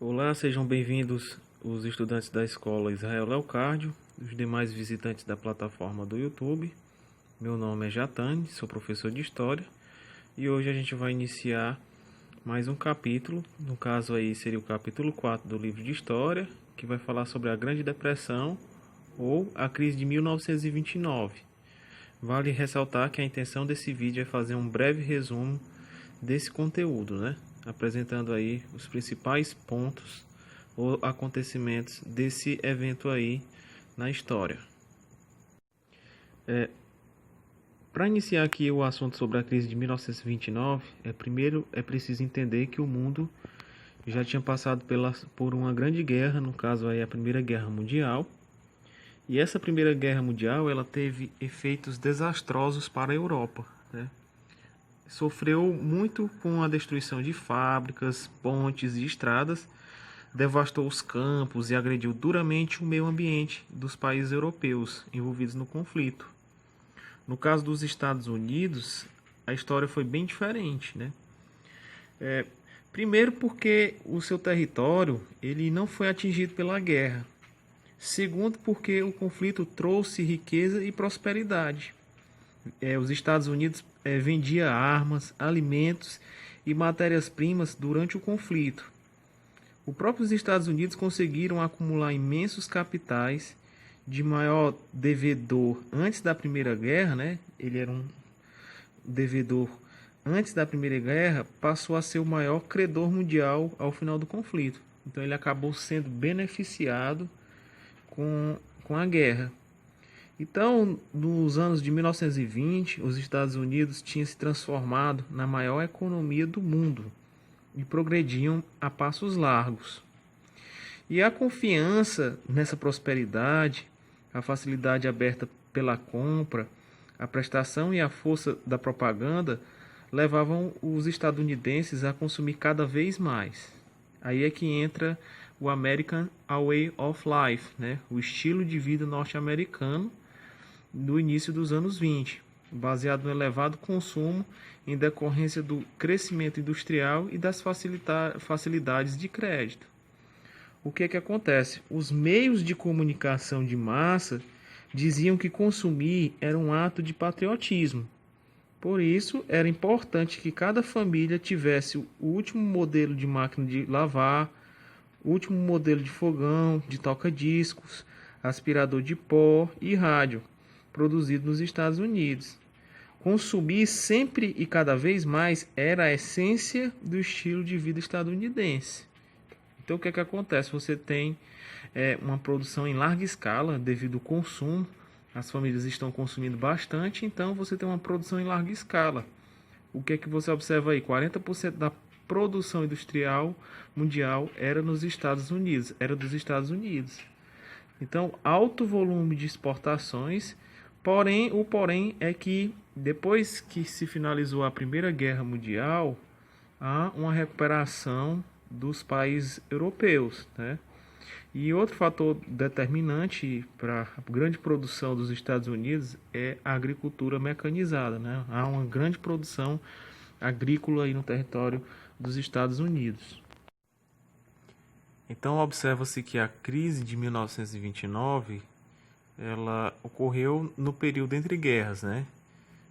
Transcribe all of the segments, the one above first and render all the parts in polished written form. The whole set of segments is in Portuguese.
Olá, sejam bem-vindos os estudantes da Escola Israel Leocárdio, os demais visitantes da plataforma do YouTube. Meu nome é Jatane, sou professor de História e hoje a gente vai iniciar mais um capítulo, no caso aí seria o capítulo 4 do livro de História, que vai falar sobre a Grande Depressão ou a crise de 1929. Vale ressaltar que a intenção desse vídeo é fazer um breve resumo desse conteúdo, né? Apresentando aí os principais pontos ou acontecimentos desse evento aí na história. Para iniciar aqui o assunto sobre a crise de 1929, primeiro é preciso entender que o mundo já tinha passado por uma grande guerra, no caso aí a Primeira Guerra Mundial. E essa Primeira Guerra Mundial ela teve efeitos desastrosos para a Europa, né? Sofreu muito com a destruição de fábricas, pontes e estradas, devastou os campos e agrediu duramente o meio ambiente dos países europeus envolvidos no conflito. No caso dos Estados Unidos, a história foi bem diferente, né? Primeiro porque o seu território ele não foi atingido pela guerra. Segundo porque o conflito trouxe riqueza e prosperidade. Os Estados Unidos vendia armas, alimentos e matérias-primas durante o conflito. Os próprios Estados Unidos conseguiram acumular imensos capitais de maior devedor antes da Primeira Guerra, né? Ele era um devedor antes da Primeira Guerra, passou a ser o maior credor mundial ao final do conflito. Então ele acabou sendo beneficiado com a guerra. Então, nos anos de 1920, os Estados Unidos tinham se transformado na maior economia do mundo e progrediam a passos largos. E a confiança nessa prosperidade, a facilidade aberta pela compra, a prestação e a força da propaganda levavam os estadunidenses a consumir cada vez mais. Aí é que entra o American Way of Life, né? O estilo de vida norte-americano do início dos anos 20, baseado no elevado consumo em decorrência do crescimento industrial e das facilidades de crédito. O que é que acontece? Os meios de comunicação de massa diziam que consumir era um ato de patriotismo. Por isso, era importante que cada família tivesse o último modelo de máquina de lavar, o último modelo de fogão, de toca-discos, aspirador de pó e rádio, produzido nos Estados Unidos. Consumir sempre e cada vez mais era a essência do estilo de vida estadunidense. Então o que é que acontece? Você tem uma produção em larga escala devido ao consumo. As famílias estão consumindo bastante, então você tem uma produção em larga escala. O que é que você observa aí? 40% da produção industrial mundial era nos Estados Unidos, era dos Estados Unidos. Então, alto volume de exportações, porém, o porém é que depois que se finalizou a Primeira Guerra Mundial, há uma recuperação dos países europeus, né? E outro fator determinante para a grande produção dos Estados Unidos é a agricultura mecanizada, né? Há uma grande produção agrícola aí no território dos Estados Unidos. Então observa-se que a crise de 1929 ela ocorreu no período entre guerras, né?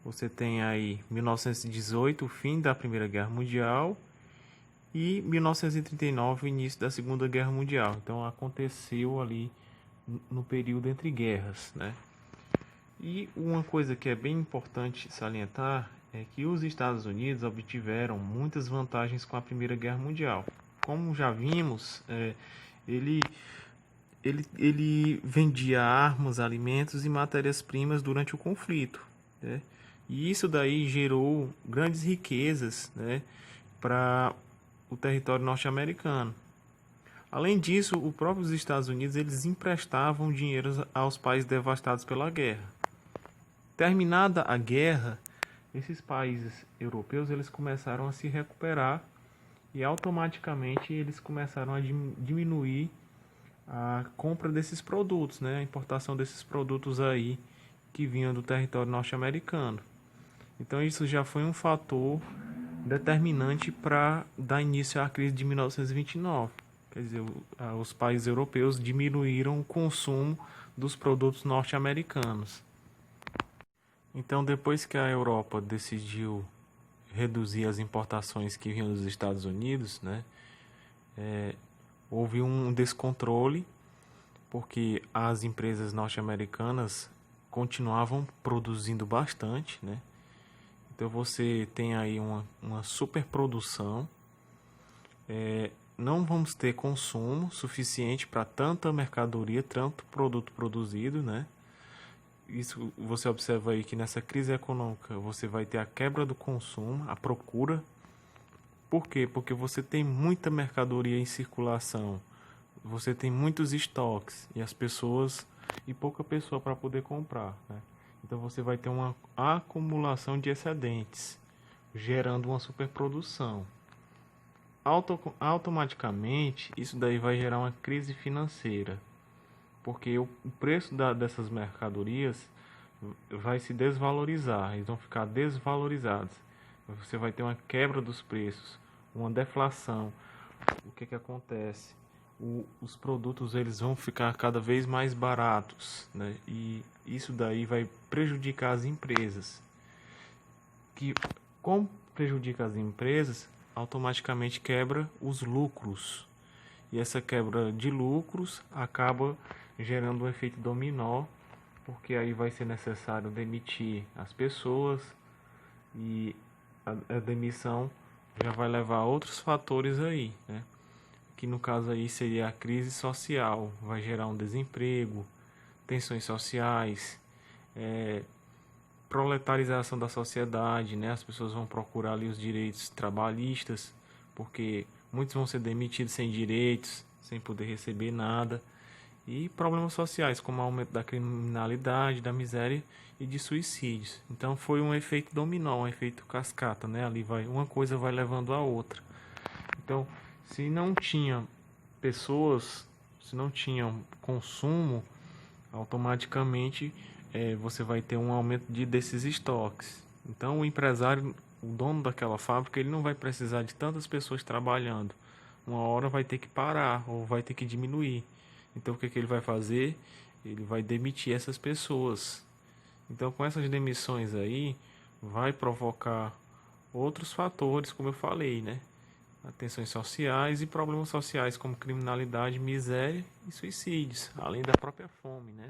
Você tem aí 1918, o fim da Primeira Guerra Mundial, e 1939, o início da Segunda Guerra Mundial. Então aconteceu ali no período entre guerras, né? E uma coisa que é bem importante salientar é que os Estados Unidos obtiveram muitas vantagens com a Primeira Guerra Mundial. Como já vimos, ele vendia armas, alimentos e matérias-primas durante o conflito, né? E isso daí gerou grandes riquezas, né, para o território norte-americano. Além disso, os próprios Estados Unidos eles emprestavam dinheiro aos países devastados pela guerra. Terminada a guerra, esses países europeus eles começaram a se recuperar e automaticamente eles começaram a diminuir a compra desses produtos, né, a importação desses produtos aí que vinham do território norte-americano. Então isso já foi um fator determinante para dar início à crise de 1929. quer dizer, os países europeus diminuíram o consumo dos produtos norte-americanos. Então, depois que a Europa decidiu reduzir as importações que vinham dos Estados Unidos, né, houve um descontrole, porque as empresas norte-americanas continuavam produzindo bastante, né? Então você tem aí uma superprodução, não vamos ter consumo suficiente para tanta mercadoria, tanto produto produzido, né? Isso você observa aí que nessa crise econômica você vai ter a quebra do consumo, a procura. Por quê? Porque você tem muita mercadoria em circulação, você tem muitos estoques e pouca pessoa para poder comprar, né? Então você vai ter uma acumulação de excedentes, gerando uma superprodução. Automaticamente, isso daí vai gerar uma crise financeira, porque o preço dessas mercadorias vai se desvalorizar, eles vão ficar desvalorizados. Você vai ter uma quebra dos preços, uma deflação. O que acontece? Os produtos eles vão ficar cada vez mais baratos, né? E isso daí vai prejudicar as empresas. Como prejudica as empresas, automaticamente quebra os lucros. E essa quebra de lucros acaba gerando um efeito dominó, porque aí vai ser necessário demitir as pessoas e a demissão já vai levar a outros fatores aí, né? Que no caso aí seria a crise social, vai gerar um desemprego, tensões sociais, proletarização da sociedade, né? As pessoas vão procurar ali os direitos trabalhistas, porque muitos vão ser demitidos sem direitos, sem poder receber nada, e problemas sociais, como o aumento da criminalidade, da miséria e de suicídios. Então foi um efeito dominó, um efeito cascata, né? Ali uma coisa vai levando a outra. Então, se não tinha pessoas, se não tinha consumo, automaticamente você vai ter um aumento desses estoques. Então, o empresário, o dono daquela fábrica, ele não vai precisar de tantas pessoas trabalhando. Uma hora vai ter que parar ou vai ter que diminuir. Então, o que ele vai fazer? Ele vai demitir essas pessoas. Então, com essas demissões aí, vai provocar outros fatores, como eu falei, né? Tensões sociais e problemas sociais como criminalidade, miséria e suicídios, além da própria fome, né?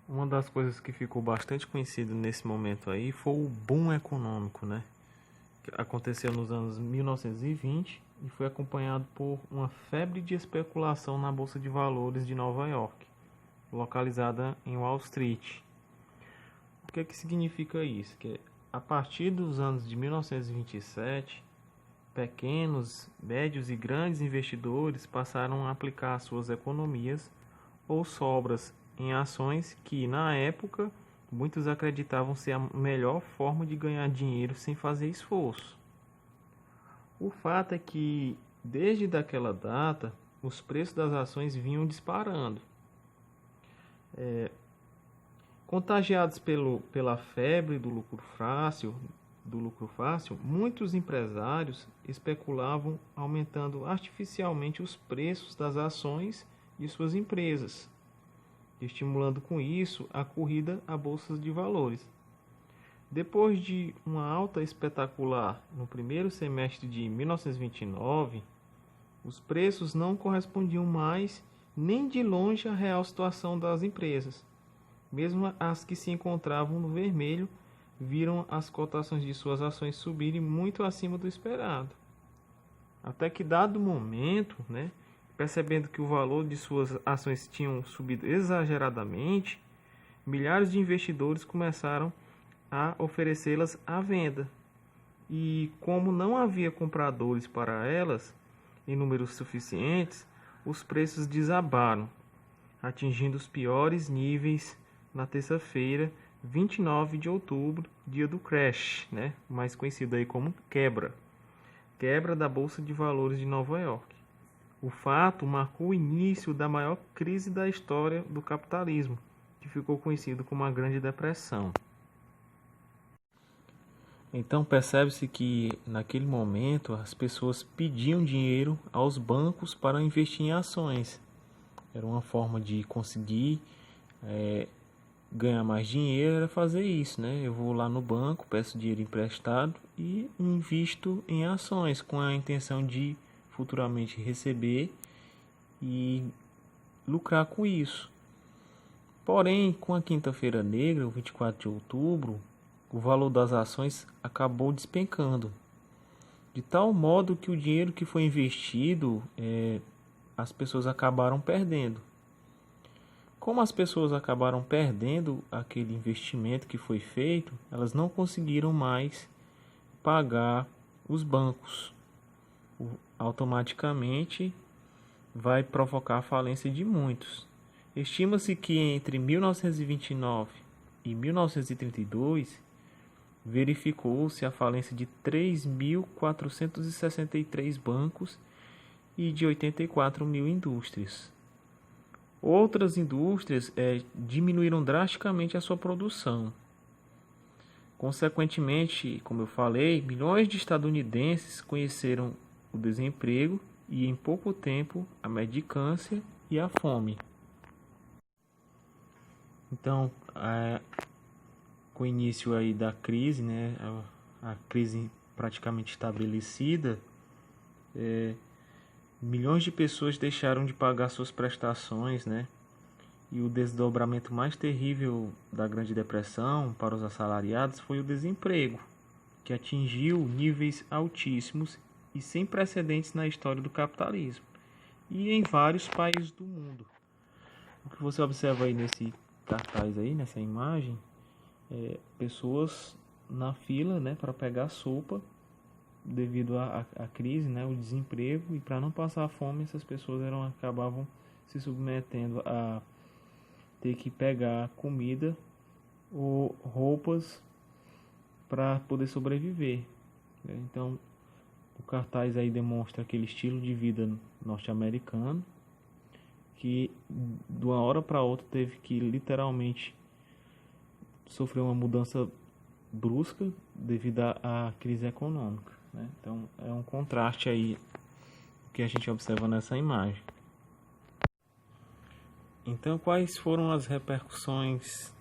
Uma das coisas que ficou bastante conhecido nesse momento aí foi o boom econômico, né? Que aconteceu nos anos 1920 e foi acompanhado por uma febre de especulação na Bolsa de Valores de Nova York, localizada em Wall Street. O que significa isso? Que a partir dos anos de 1927, pequenos, médios e grandes investidores passaram a aplicar suas economias ou sobras em ações que, na época, muitos acreditavam ser a melhor forma de ganhar dinheiro sem fazer esforço. O fato é que, desde aquela data, os preços das ações vinham disparando. Contagiados pela febre do lucro fácil, muitos empresários especulavam aumentando artificialmente os preços das ações de suas empresas, estimulando com isso a corrida à bolsa de valores. Depois de uma alta espetacular no primeiro semestre de 1929, os preços não correspondiam mais nem de longe à real situação das empresas. Mesmo as que se encontravam no vermelho viram as cotações de suas ações subirem muito acima do esperado. Até que, dado momento, né, percebendo que o valor de suas ações tinham subido exageradamente, milhares de investidores começaram a oferecê-las à venda. E como não havia compradores para elas em números suficientes, os preços desabaram, atingindo os piores níveis na terça-feira, 29 de outubro, dia do crash, né? Mais conhecido aí como quebra da Bolsa de Valores de Nova York. O fato marcou o início da maior crise da história do capitalismo, que ficou conhecido como a Grande Depressão. Então percebe-se que naquele momento as pessoas pediam dinheiro aos bancos para investir em ações. Era uma forma de conseguir ganhar mais dinheiro, era fazer isso, né? Eu vou lá no banco, peço dinheiro emprestado e invisto em ações com a intenção de futuramente receber e lucrar com isso. Porém, com a Quinta-feira Negra, o 24 de outubro, o valor das ações acabou despencando, de tal modo que o dinheiro que foi investido, as pessoas acabaram perdendo. Como as pessoas acabaram perdendo aquele investimento que foi feito, elas não conseguiram mais pagar os bancos. Automaticamente vai provocar a falência de muitos. Estima-se que entre 1929 e 1932 verificou-se a falência de 3.463 bancos e de 84 mil indústrias. Outras indústrias diminuíram drasticamente a sua produção. Consequentemente, como eu falei, milhões de estadunidenses conheceram o desemprego e, em pouco tempo, a mendicância e a fome. Então, com o início aí da crise, né, a crise praticamente estabelecida, milhões de pessoas deixaram de pagar suas prestações, né? E o desdobramento mais terrível da Grande Depressão para os assalariados foi o desemprego, que atingiu níveis altíssimos e sem precedentes na história do capitalismo e em vários países do mundo. O que você observa aí nesse cartaz aí, nessa imagem, pessoas na fila, né, para pegar sopa devido à crise, né, o desemprego, e para não passar fome, essas pessoas acabavam se submetendo a ter que pegar comida ou roupas para poder sobreviver. Então, o cartaz aí demonstra aquele estilo de vida norte-americano que de uma hora para outra teve que literalmente sofrer uma mudança brusca devido à crise econômica, né? Então é um contraste aí que a gente observa nessa imagem. Então, quais foram as repercussões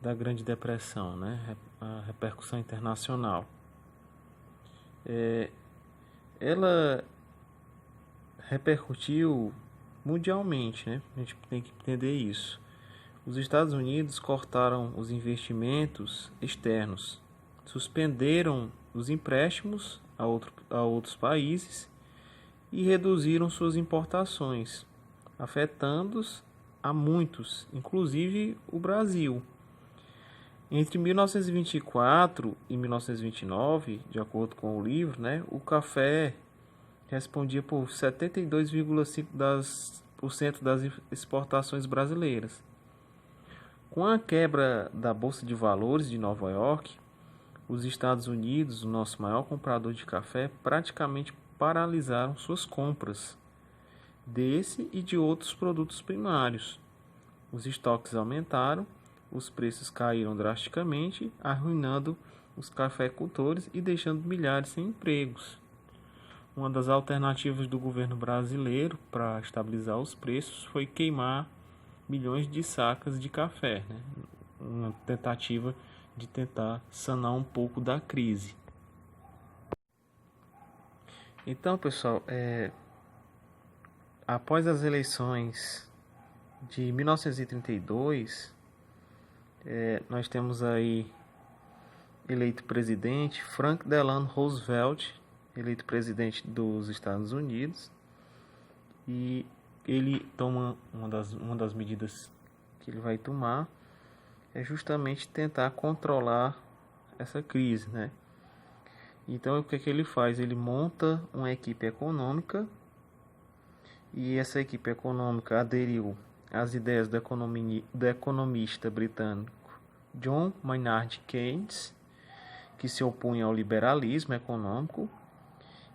da Grande Depressão, né? A repercussão internacional. Ela repercutiu mundialmente, né? A gente tem que entender isso. Os Estados Unidos cortaram os investimentos externos, suspenderam os empréstimos a outros países e reduziram suas importações, afetando-os a muitos, inclusive o Brasil. Entre 1924 e 1929, de acordo com o livro, né, o café respondia por 72,5% das exportações brasileiras. Com a quebra da Bolsa de Valores de Nova York, os Estados Unidos, o nosso maior comprador de café, praticamente paralisaram suas compras desse e de outros produtos primários. Os estoques aumentaram, os preços caíram drasticamente, arruinando os cafeicultores e deixando milhares sem empregos. Uma das alternativas do governo brasileiro para estabilizar os preços foi queimar milhões de sacas de café, né? Uma tentativa de tentar sanar um pouco da crise. Então, pessoal, após as eleições de 1932, nós temos aí eleito presidente Franklin Delano Roosevelt, eleito presidente dos Estados Unidos, e ele toma uma das medidas que ele vai tomar é justamente tentar controlar essa crise, né? Então, o que é que ele faz? Ele monta uma equipe econômica, e essa equipe econômica aderiu às ideias do economista britânico John Maynard Keynes, que se opunha ao liberalismo econômico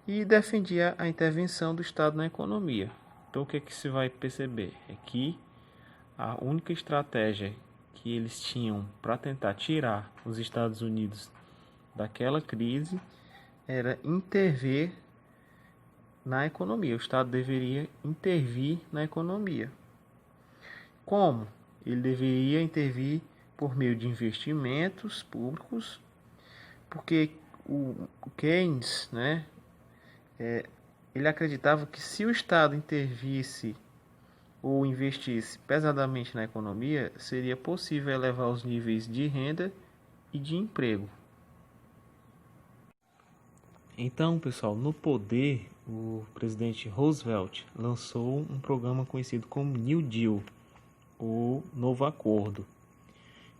e defendia a intervenção do Estado na economia. Então, o que é que se vai perceber? É que a única estratégia que eles tinham para tentar tirar os Estados Unidos daquela crise era intervir na economia. O Estado deveria intervir na economia. Como? Ele deveria intervir por meio de investimentos públicos, porque o Keynes, né, ele acreditava que se o Estado intervisse ou investisse pesadamente na economia, seria possível elevar os níveis de renda e de emprego. Então, pessoal, no poder, o presidente Roosevelt lançou um programa conhecido como New Deal, o Novo Acordo,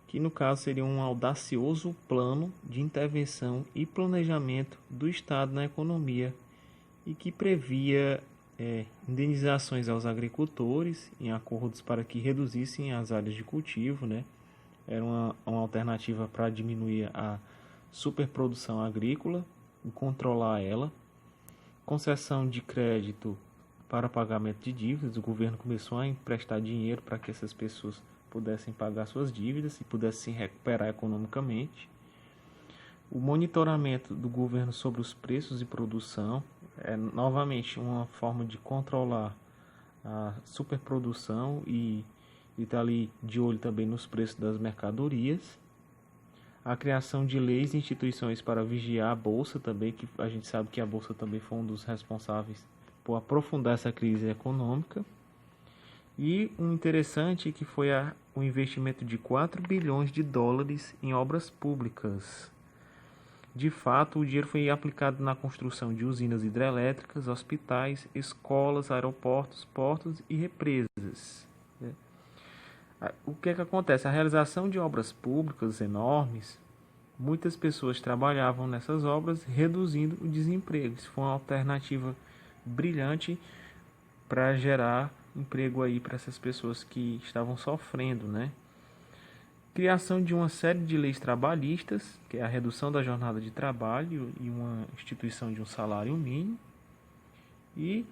que no caso seria um audacioso plano de intervenção e planejamento do Estado na economia e que previa indenizações aos agricultores em acordos para que reduzissem as áreas de cultivo, né? Era uma alternativa para diminuir a superprodução agrícola e controlar ela. Concessão de crédito para pagamento de dívidas. O governo começou a emprestar dinheiro para que essas pessoas pudessem pagar suas dívidas e pudessem se recuperar economicamente. O monitoramento do governo sobre os preços de produção é novamente uma forma de controlar a superprodução e estar ali de olho também nos preços das mercadorias. A criação de leis e instituições para vigiar a Bolsa também, que a gente sabe que a Bolsa também foi um dos responsáveis por aprofundar essa crise econômica. E um interessante que foi o investimento de 4 bilhões de dólares em obras públicas. De fato, o dinheiro foi aplicado na construção de usinas hidrelétricas, hospitais, escolas, aeroportos, portos e represas. O que acontece? A realização de obras públicas enormes, muitas pessoas trabalhavam nessas obras, reduzindo o desemprego. Isso foi uma alternativa brilhante para gerar emprego aí para essas pessoas que estavam sofrendo, né? Criação de uma série de leis trabalhistas, que é a redução da jornada de trabalho e uma instituição de um salário mínimo, e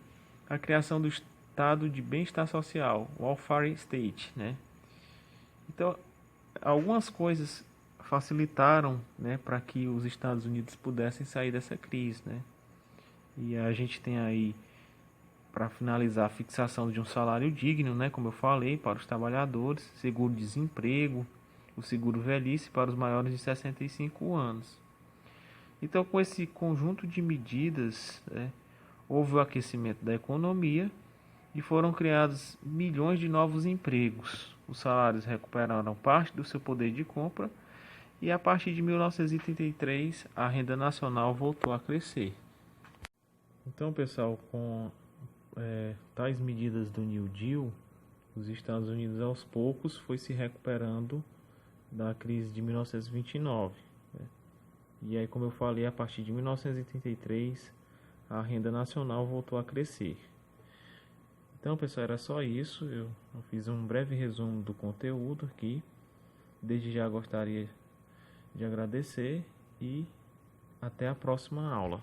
a criação do estado de bem-estar social, o welfare state, né? Então, algumas coisas facilitaram, né, para que os Estados Unidos pudessem sair dessa crise, né? E a gente tem aí, para finalizar, a fixação de um salário digno, né, como eu falei, para os trabalhadores, seguro-desemprego, o seguro-velhice para os maiores de 65 anos. Então, com esse conjunto de medidas, né, houve o aquecimento da economia e foram criados milhões de novos empregos. Os salários recuperaram parte do seu poder de compra e a partir de 1933 a renda nacional voltou a crescer. Então, pessoal, com tais medidas do New Deal, os Estados Unidos aos poucos foi se recuperando da crise de 1929. Né? E aí, como eu falei, a partir de 1933 a renda nacional voltou a crescer. Então, pessoal, era só isso. Eu fiz um breve resumo do conteúdo aqui. Desde já gostaria de agradecer e até a próxima aula.